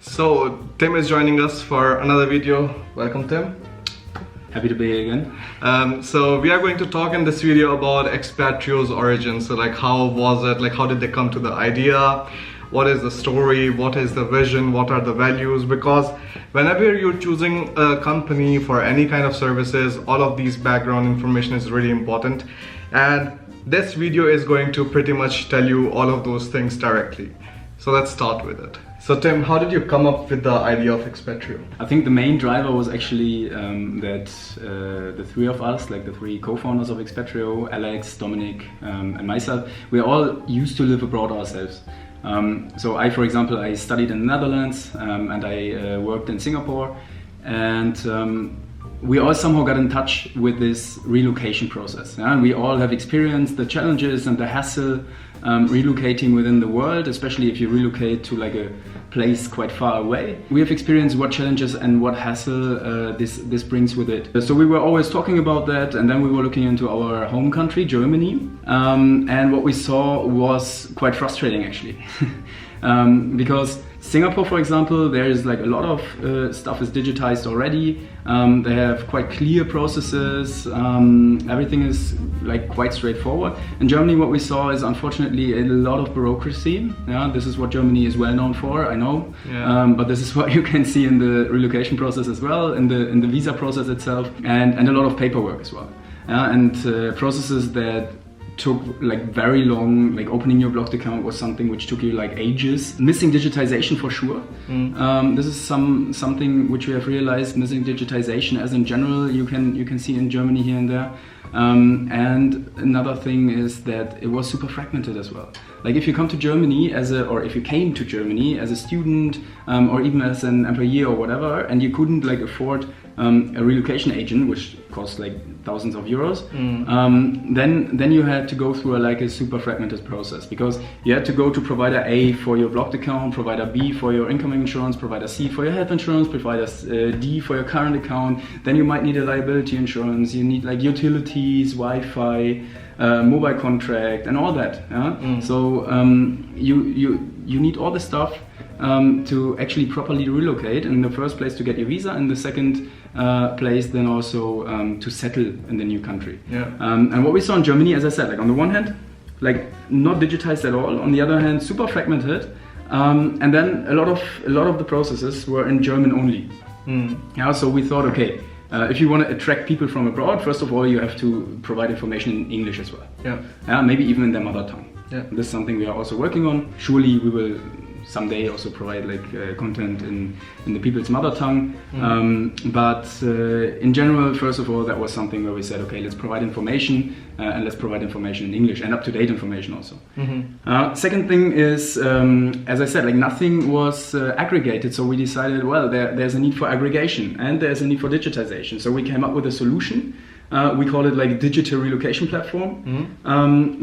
So Tim is joining us for another video. Welcome, Tim. Happy to be here again. So we are going to talk in this video about Expatrio's origin. So like, how was it? Like, how did they come to the idea? What is the story? What is the vision? What are the values? Because whenever you're choosing a company for any kind of services, all of these background information is really important. And this video is going to pretty much tell you all of those things directly. So let's start with it. So Tim, how did you come up with the idea of Expatrio? I think the main driver was actually that the three of us, like the three co-founders of Expatrio, Alex, Dominic, and myself, we all used to live abroad ourselves. So I, for example, I studied in the Netherlands and I worked in Singapore, and we all somehow got in touch with this relocation process. Yeah? And we all have experienced the challenges and the hassle relocating within the world, especially if you relocate to like a place quite far away. We have experienced what challenges and what hassle this brings with it. So we were always talking about that, and then we were looking into our home country, Germany, and what we saw was quite frustrating actually. Because Singapore, for example, there is like a lot of stuff is digitized already. They have quite clear processes. Everything is like quite straightforward. In Germany, what we saw is unfortunately a lot of bureaucracy. Yeah, this is what Germany is well known for, I know. Yeah. But this is what you can see in the relocation process as well, in the visa process itself, and a lot of paperwork as well. And processes that took like very long, like opening your blocked account was something which took you like ages. Missing digitization for sure. This is something which we have realized, missing digitization as in general you can see in Germany here and there. And another thing is that it was super fragmented as well. Like if you come to Germany or if you came to Germany as a student or even as an employee or whatever, and you couldn't like afford a relocation agent, which costs like thousands of euros, then you had to go through a super fragmented process, because you had to go to provider A for your blocked account, provider B for your incoming insurance, provider C for your health insurance, provider D for your current account. Then you might need a liability insurance, you need like utilities, Wi-Fi, mobile contract and all that. Yeah? So you need all the stuff to actually properly relocate. In the first place to get your visa, and the second place then also to settle in the new country. Yeah. And what we saw in Germany, as I said, like on the one hand, like not digitized at all. On the other hand, super fragmented. And then a lot of the processes were in German only. Yeah. So we thought, okay, if you want to attract people from abroad, first of all, you have to provide information in English as well. Yeah. Maybe even in their mother tongue. Yeah. This is something we are also working on. Surely we will someday also provide like content in the people's mother tongue. But in general, first of all, that was something where we said, okay, let's provide information and let's provide information in English and up-to-date information also. Second thing is, as I said, like nothing was aggregated. So we decided, well, there's a need for aggregation and there's a need for digitization. So we came up with a solution. We call it like digital relocation platform,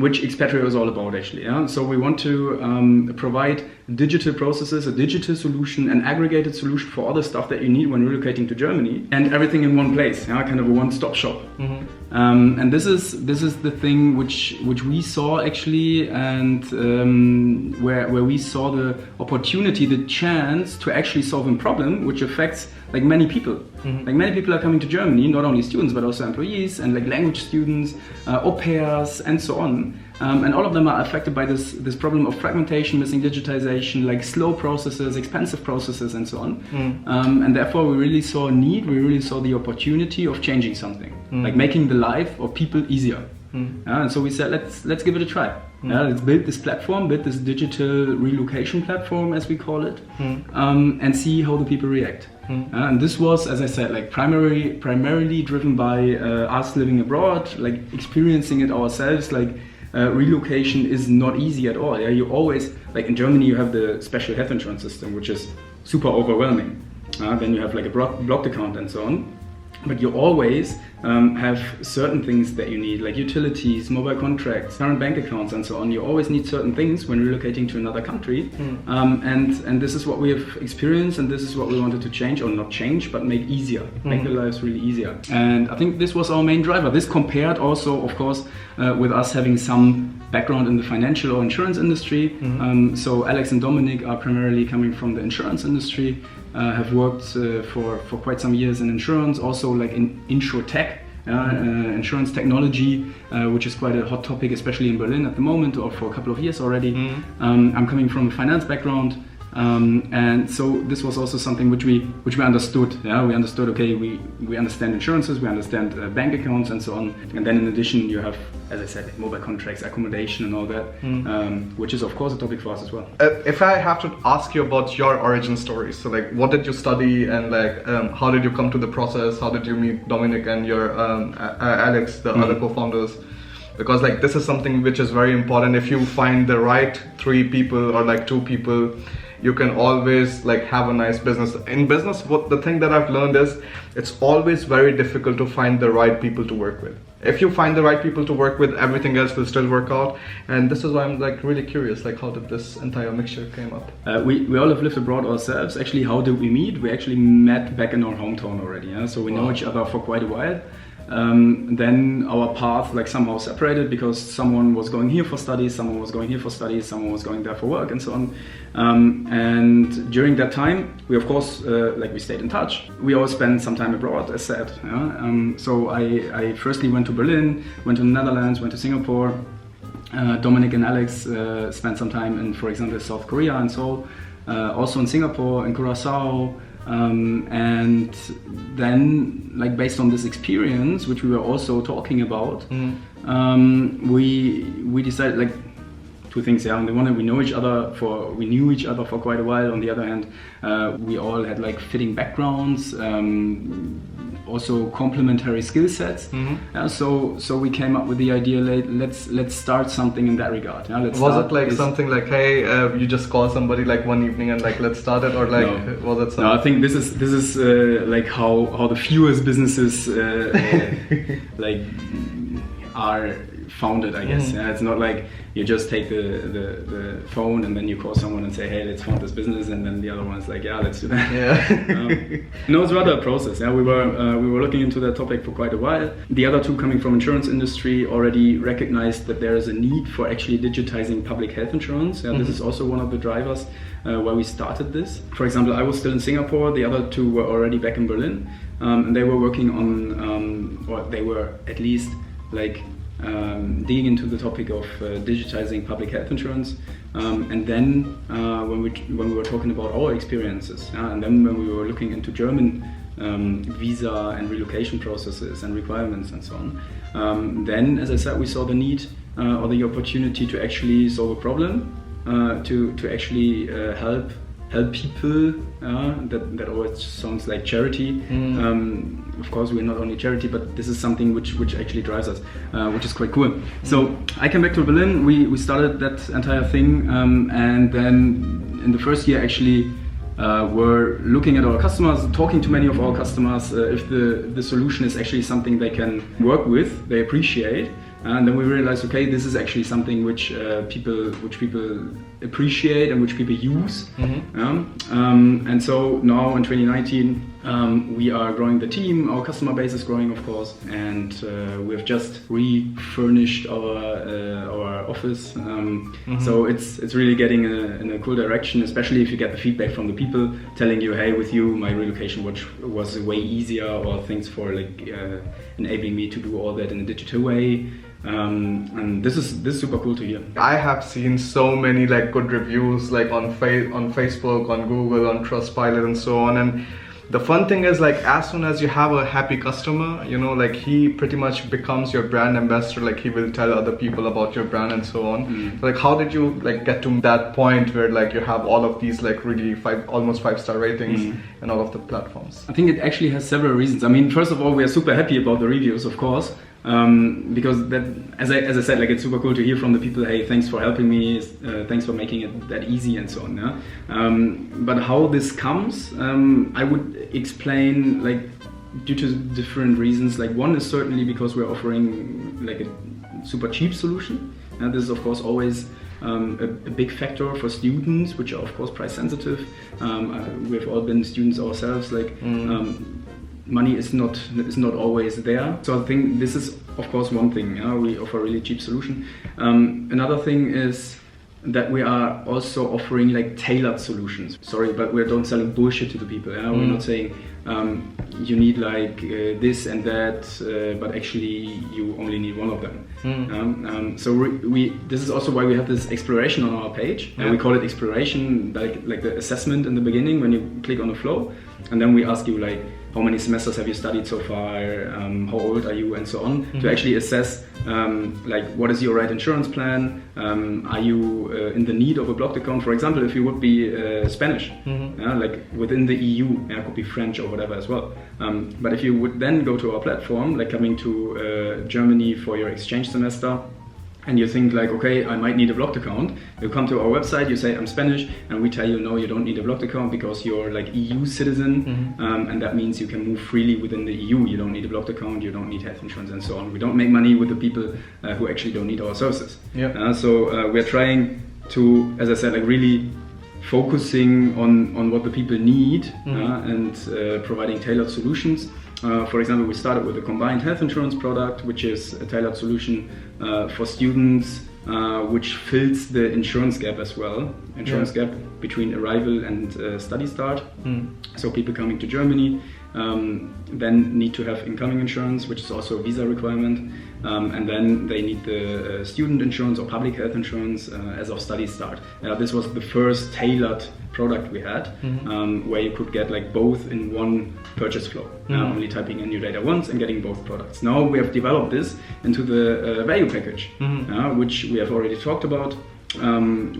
which Expatrio is all about actually. Yeah? So we want to provide digital processes, a digital solution, an aggregated solution for all the stuff that you need when relocating to Germany, and everything in one place. Yeah? Kind of a one-stop shop. And this is the thing which we saw actually, and where we saw the opportunity, the chance to actually solve a problem which affects like many people. Like many people are coming to Germany, not only students but also employees and like language students, au pairs and so on. And all of them are affected by this problem of fragmentation, missing digitization, like slow processes, expensive processes and so on. And therefore we really saw a need, we really saw the opportunity of changing something, like making the life of people easier. And so we said, let's give it a try. Let's build this platform, build this digital relocation platform as we call it, and see how the people react. And this was, as I said, like primarily driven by us living abroad, like experiencing it ourselves. Like relocation is not easy at all. Yeah, you always, like in Germany, you have the special health insurance system, which is super overwhelming. Then you have like a blocked account and so on. But you always have certain things that you need, like utilities, mobile contracts, current bank accounts, and so on. You always need certain things when relocating to another country, and this is what we have experienced, and this is what we wanted to change, or not change, but make easier, make the lives really easier. And I think this was our main driver. This compared also, of course, with us having some background in the financial or insurance industry. So Alex and Dominic are primarily coming from the insurance industry. Have worked for quite some years in insurance, also like in insurtech, insurance technology, which is quite a hot topic, especially in Berlin at the moment, or for a couple of years already. I'm coming from a finance background, and so this was also something which we understood. Yeah, we understood. Okay, we understand insurances, we understand bank accounts, and so on. And then in addition, you have, as I said, like mobile contracts, accommodation, and all that, which is of course a topic for us as well. If I have to ask you about your origin story, so like what did you study, and like how did you come to the process? How did you meet Dominic and your Alex, the other co-founders? Because like this is something which is very important. If you find the right 3 people or like 2 people, you can always like have a nice business. In business, what the thing that I've learned is it's always very difficult to find the right people to work with. If you find the right people to work with, everything else will still work out. And this is why I'm like really curious, like how did this entire mixture came up? We all have lived abroad ourselves. Actually, how did we meet? We actually met back in our hometown already. Yeah? So we know each other for quite a while. Then our path like somehow separated because someone was going here for studies, someone was going here for studies, someone was going there for work, and so on. And during that time, we of course like we stayed in touch. We all spent some time abroad, as said. Yeah? So I firstly went to Berlin, went to the Netherlands, went to Singapore. Dominic and Alex spent some time in, for example, South Korea and Seoul, also in Singapore, in Curacao. And then, like based on this experience, which we were also talking about, we decided like 2 things. Yeah, on the one hand, we knew each other for quite a while. On the other hand, we all had like fitting backgrounds, also complementary skill sets. So we came up with the idea. Let's start something in that regard. Yeah, was it like something like, hey, you just call somebody like one evening and like let's start it, or like was it something? No, I think this is like how the fewest businesses like are founded, I guess. Yeah, it's not like you just take the phone and then you call someone and say, hey, let's found this business, and then the other one is like, yeah, let's do that. Yeah. No, it's rather a process. Yeah, we were looking into that topic for quite a while. The other 2 coming from insurance industry already recognized that there is a need for actually digitizing public health insurance. Yeah, this is also one of the drivers why we started this. For example, I was still in Singapore. The other 2 were already back in Berlin, and they were working on, or they were at least like digging into the topic of digitizing public health insurance, and then when we were talking about our experiences, and then when we were looking into German visa and relocation processes and requirements and so on, then, as I said, we saw the need or the opportunity to actually solve a problem, to actually help people. That always sounds like charity. Of course, we're not only charity, but this is something which actually drives us, which is quite cool. So I came back to Berlin. We started that entire thing, and then in the first year actually we're looking at our customers, talking to many of our customers if the solution is actually something they can work with, they appreciate. And then we realized, okay, this is actually something which people appreciate and which people use. And so now in 2019, we are growing the team. Our customer base is growing, of course, and we've just refurnished our office. So it's really getting in a cool direction, especially if you get the feedback from the people telling you, hey, with you, my relocation was way easier, or thanks for like enabling me to do all that in a digital way. And this is super cool to hear. I have seen so many like good reviews like on Facebook, on Google, on Trustpilot, and so on. And the fun thing is, like, as soon as you have a happy customer, you know, like he pretty much becomes your brand ambassador. Like he will tell other people about your brand and so on. So, like, how did you like get to that point where like you have all of these like really almost 5-star ratings in all of the platforms? I think it actually has several reasons. I mean, first of all, we are super happy about the reviews, of course. Because that, as I said, like, it's super cool to hear from the people, hey, thanks for helping me, thanks for making it that easy, and so on. Yeah? But how this comes, I would explain like due to different reasons. Like one is certainly because we're offering like a super cheap solution, and this is of course always a big factor for students, which are of course price sensitive. We've all been students ourselves. Like money is not always there. So I think this is of course one thing. We offer a really cheap solution. Another thing is that we are also offering like tailored solutions. Sorry, but we don't selling bullshit to the people. We're not saying you need like this and that, but actually you only need one of them. So this is also why we have this exploration on our page, and we call it exploration, like the assessment in the beginning when you click on the flow, and then we ask you like, how many semesters have you studied so far, how old are you, and so on, to actually assess like what is your right insurance plan, are you in the need of a blocked account, for example, if you would be Spanish, like within the EU, it could be French or whatever as well. But if you would then go to our platform, like coming to Germany for your exchange semester, and you think like, okay, I might need a blocked account. You come to our website, you say I'm Spanish, and we tell you no, you don't need a blocked account because you're like EU citizen, and that means you can move freely within the EU. You don't need a blocked account, you don't need health insurance, and so on. We don't make money with the people who actually don't need our services. So we're trying to, as I said, like really focusing on what the people need and providing tailored solutions. For example, we started with a combined health insurance product, which is a tailored solution for students, which fills the insurance gap as well. Gap between arrival and study start. So people coming to Germany then need to have incoming insurance, which is also a visa requirement. And then they need the student insurance or public health insurance as of study start. This was the first tailored product we had, where you could get like both in one purchase flow, only typing in your data once and getting both products. Now we have developed this into the value package, which we have already talked about,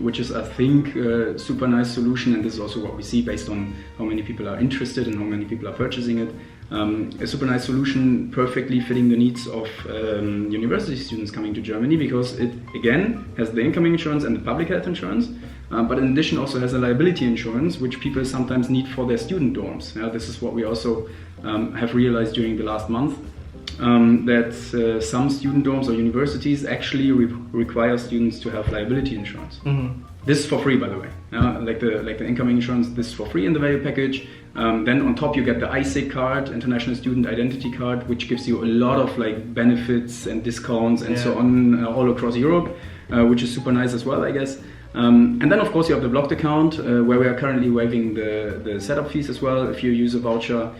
which is I think a super nice solution, and this is also what we see based on how many people are interested and how many people are purchasing it. A super nice solution, perfectly fitting the needs of university students coming to Germany, because it again has the incoming insurance and the public health insurance, but in addition also has a liability insurance, which people sometimes need for their student dorms. This is what we also have realized during the last month, that some student dorms or universities actually require students to have liability insurance. This is for free, by the way. Like the incoming insurance, this is for free in the value package. Then on top you get the ISIC card, International Student Identity Card, which gives you a lot of like benefits and discounts and so on all across Europe, which is super nice as well, I guess. And then of course you have the blocked account, where we are currently waiving the setup fees as well if you use a voucher.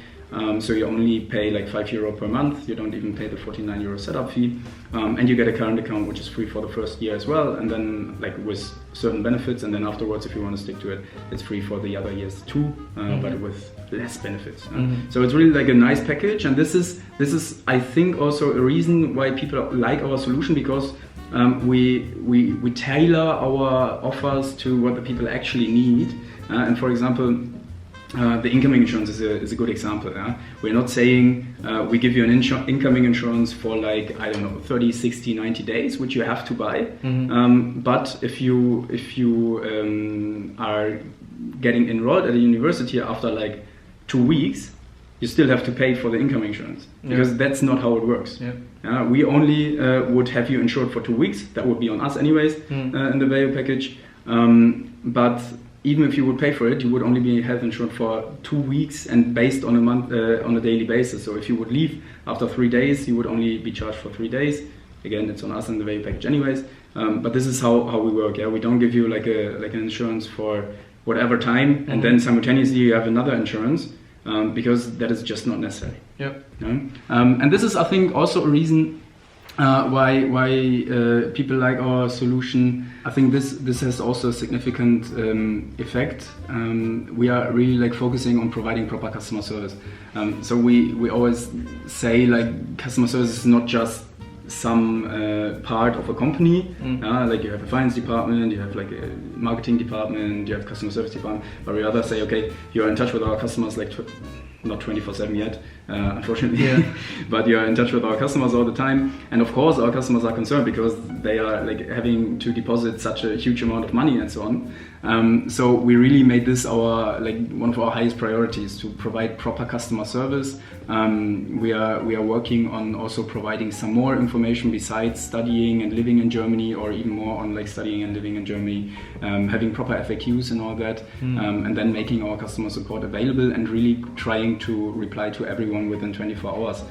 So you only pay like €5 per month, you don't even pay the €49 setup fee, and you get a current account which is free for the first year as well, and then like with certain benefits, and then afterwards if you want to stick to it, it's free for the other years too, but with less benefits. So it's really like a nice package, and this is I think also a reason why people like our solution, because we tailor our offers to what the people actually need, and for example, the incoming insurance is a good example. We're not saying we give you an incoming insurance for like, I don't know, 30, 60, 90 days, which you have to buy. But if you are getting enrolled at a university after like 2 weeks, you still have to pay for the incoming insurance, because that's not how it works. We only would have you insured for 2 weeks. That would be on us anyways in the value package. But even if you would pay for it, you would only be health insured for 2 weeks and based on a month, on a daily basis. So if you would leave after 3 days, you would only be charged for 3 days. Again, it's on us in the value package anyways. But this is how we work. We don't give you like an insurance for whatever time, and then simultaneously you have another insurance, because that is just not necessary. And this is, I think, also a reason why people like our solution. I think this has also a significant effect. We are really like focusing on providing proper customer service. So we always say like customer service is not just some part of a company. Like you have a finance department, you have like a marketing department, you have customer service department, but we rather say, okay, you're in touch with our customers like not 24/7 yet, unfortunately, but you're in touch with our customers all the time. And of course our customers are concerned because they are like having to deposit such a huge amount of money and so on. So we really made this our one of our highest priorities, to provide proper customer service. We are working on also providing some more information besides studying and living in Germany, or even more on studying and living in Germany, having proper FAQs and all that, and then making our customer support available and really trying to reply to everyone within 24 hours.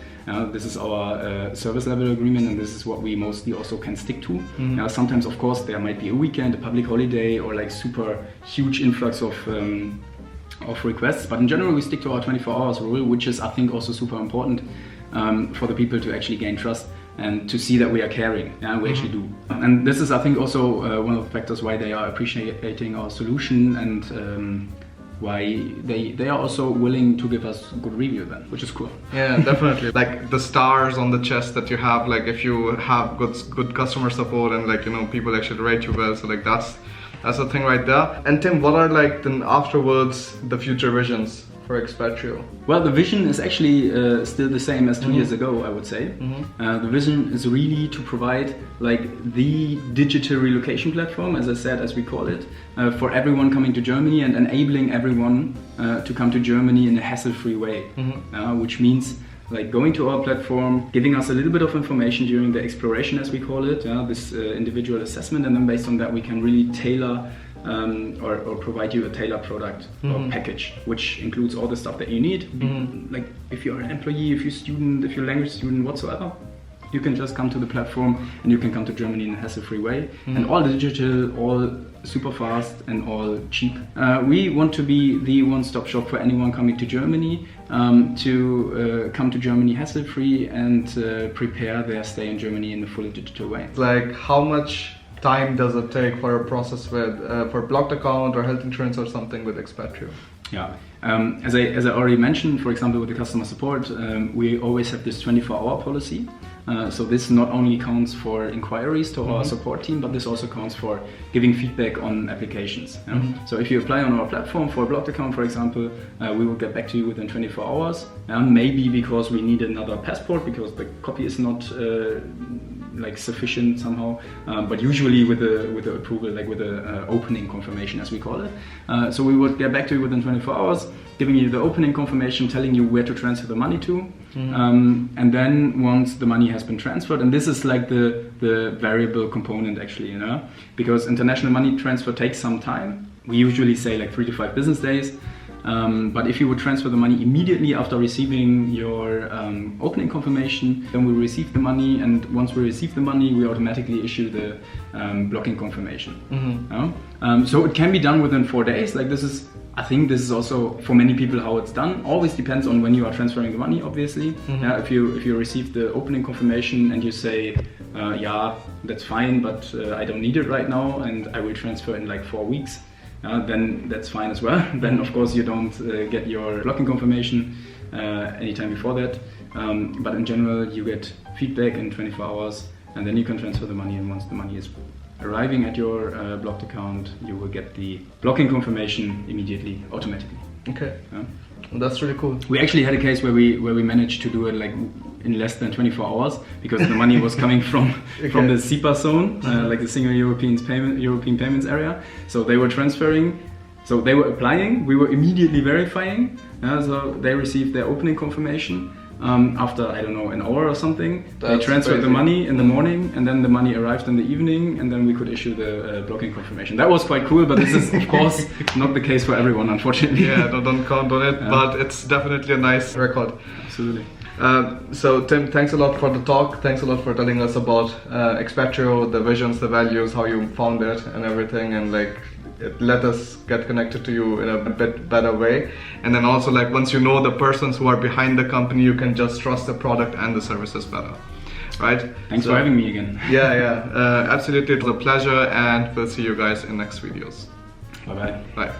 This is our service level agreement, and this is what we mostly also can stick to. Sometimes, of course, there might be a weekend, a public holiday, or super huge influx of requests, but in general we stick to our 24 hours rule, which is, I think, also super important for the people to actually gain trust and to see that we are caring. We actually do. And this is, I think, also one of the factors why they are appreciating our solution, and why they are also willing to give us good review then, which is cool. Yeah, definitely. Like the stars on the chest that you have, if you have good customer support and people actually rate you well, so that's the thing right there. And Tim, what are then afterwards the future visions for Expatrio? Well, the vision is actually still the same as 2 years ago, I would say. The vision is really to provide the digital relocation platform, as I said, as we call it, for everyone coming to Germany, and enabling everyone to come to Germany in a hassle-free way, which means going to our platform, giving us a little bit of information during the exploration, as we call it, this individual assessment, and then based on that we can really tailor or provide you a tailored product or package, which includes all the stuff that you need. If you're an employee, if you're a student, if you're a language student, whatsoever, you can just come to the platform and you can come to Germany in a hassle-free way. And all digital, all super fast, and all cheap. We want to be the one-stop shop for anyone coming to Germany, to come to Germany hassle-free and prepare their stay in Germany in a fully digital way. How much time does it take for a process with for blocked account or health insurance or something with Expatrio? Yeah, as I already mentioned, for example, with the customer support, we always have this 24-hour policy. So this not only counts for inquiries to our support team, but this also counts for giving feedback on applications. So if you apply on our platform for a blocked account, for example, we will get back to you within 24 hours. Maybe because we need another passport, because the copy is not sufficient somehow, but usually with the approval, with the opening confirmation, as we call it. So we would get back to you within 24 hours, giving you the opening confirmation, telling you where to transfer the money to, and then once the money has been transferred, and this is the variable component actually, because international money transfer takes some time. We usually say 3 to 5 business days. But if you would transfer the money immediately after receiving your opening confirmation, then we receive the money, and once we receive the money, we automatically issue the blocking confirmation. So it can be done within 4 days. I think this is also for many people how it's done. Always depends on when you are transferring the money, obviously. If you receive the opening confirmation and you say, yeah, that's fine, but I don't need it right now, and I will transfer in 4 weeks. Then that's fine as well. Then of course you don't get your blocking confirmation anytime before that. But in general you get feedback in 24 hours, and then you can transfer the money, and once the money is arriving at your blocked account, you will get the blocking confirmation immediately, automatically. Okay. That's really cool. We actually had a case where we managed to do it in less than 24 hours, because the money was coming from the SEPA zone, the Single European Payments Area. So they were transferring, so they were applying, we were immediately verifying, so they received their opening confirmation. After, I don't know, an hour or something. They transferred the money in the morning, and then the money arrived in the evening, and then we could issue the blocking confirmation. That was quite cool, but this is of course not the case for everyone, unfortunately. Yeah, don't count on it, but it's definitely a nice record. Absolutely. So Tim, thanks a lot for the talk. Thanks a lot for telling us about Expatrio, the visions, the values, how you found it and everything, and it let us get connected to you in a bit better way. And then also once you know the persons who are behind the company, you can just trust the product and the services better, right? Thanks for having me again. Yeah, absolutely. It was a pleasure, and we'll see you guys in next videos. Bye-bye. Bye.